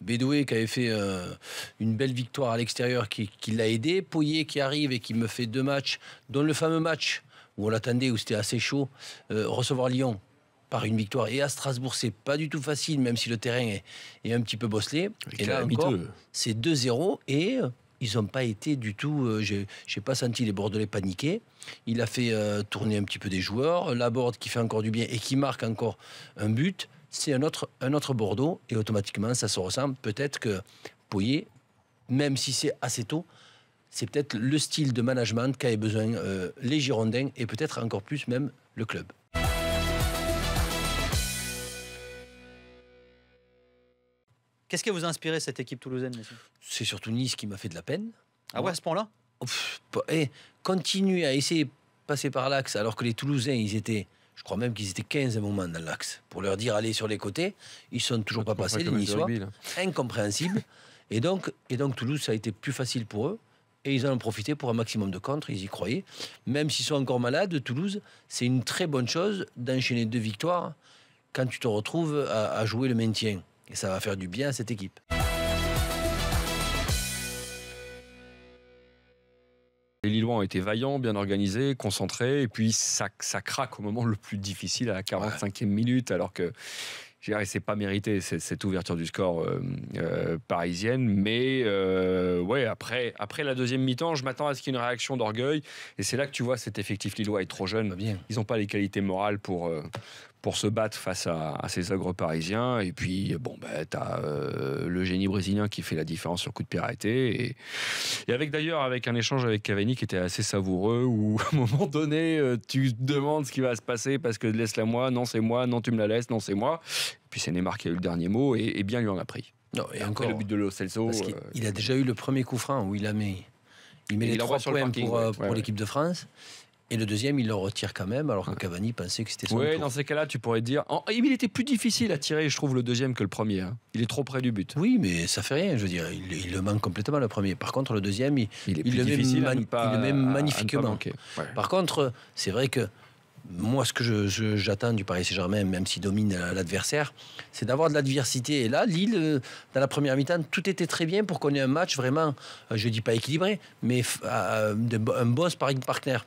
Bédoué qui avait fait une belle victoire à l'extérieur qui l'a aidé. Poyet qui arrive et qui me fait 2 matchs, dont le fameux match où on l'attendait, où c'était assez chaud, recevoir Lyon par une victoire. Et à Strasbourg, c'est pas du tout facile, même si le terrain est un petit peu bosselé. Et là encore, c'est 2-0 et ils n'ont pas été du tout... j'ai pas senti les Bordelais paniquer. Il a fait tourner un petit peu des joueurs. Laborde qui fait encore du bien et qui marque encore un but. C'est un autre Bordeaux et automatiquement, ça se ressent. Peut-être que Poyet, même si c'est assez tôt, c'est peut-être le style de management qu'avaient besoin les Girondins et peut-être encore plus même le club. Qu'est-ce qui vous a inspiré cette équipe toulousaine, messieurs ? C'est surtout Nice qui m'a fait de la peine. Ah ouais, à ce point-là ? Continuer à essayer de passer par l'axe alors que les Toulousains, je crois même qu'ils étaient 15 à un moment dans l'axe. Pour leur dire allez sur les côtés, ils ne sont toujours pas passés, les Niçois. Incompréhensible. Et donc Toulouse, ça a été plus facile pour eux. Et ils en ont profité pour un maximum de contres, ils y croyaient. Même s'ils sont encore malades, Toulouse, c'est une très bonne chose d'enchaîner 2 victoires quand tu te retrouves à jouer le maintien. Et ça va faire du bien à cette équipe. Les Lillois ont été vaillants, bien organisés, concentrés, et puis ça craque au moment le plus difficile, à la 45e minute, alors que c'est pas mérité cette ouverture du score parisienne, mais après la deuxième mi-temps, je m'attends à ce qu'il y ait une réaction d'orgueil, et c'est là que tu vois cet effectif lillois est trop jeune. Ils n'ont pas les qualités morales pour se battre face à ces ogres parisiens. Et puis, t'as le génie brésilien qui fait la différence sur coup de pied arrêté. Et avec un échange avec Cavani qui était assez savoureux, où à un moment donné, tu te demandes ce qui va se passer parce que laisse-la moi, non c'est moi, non tu me la laisses, non c'est moi. Et puis c'est Neymar qui a eu le dernier mot et bien lui en a pris. Non, et encore le but de Lo Celso. Il a déjà eu le premier coup franc où il met les 3 points pour l'équipe de France. Et le deuxième, il le retire quand même, alors que Cavani pensait que c'était son tour. Dans ces cas-là, tu pourrais dire... il était plus difficile à tirer, je trouve, le deuxième que le premier. Hein. Il est trop près du but. Oui, mais ça fait rien, je veux dire. Il le manque complètement, le premier. Par contre, le deuxième, il le met magnifiquement. Par contre, c'est vrai que moi, ce que j'attends du Paris Saint-Germain, même s'il domine l'adversaire, c'est d'avoir de l'adversité. Et là, Lille, dans la première mi-temps, tout était très bien pour qu'on ait un match vraiment, je ne dis pas équilibré, mais un bon sparring partner.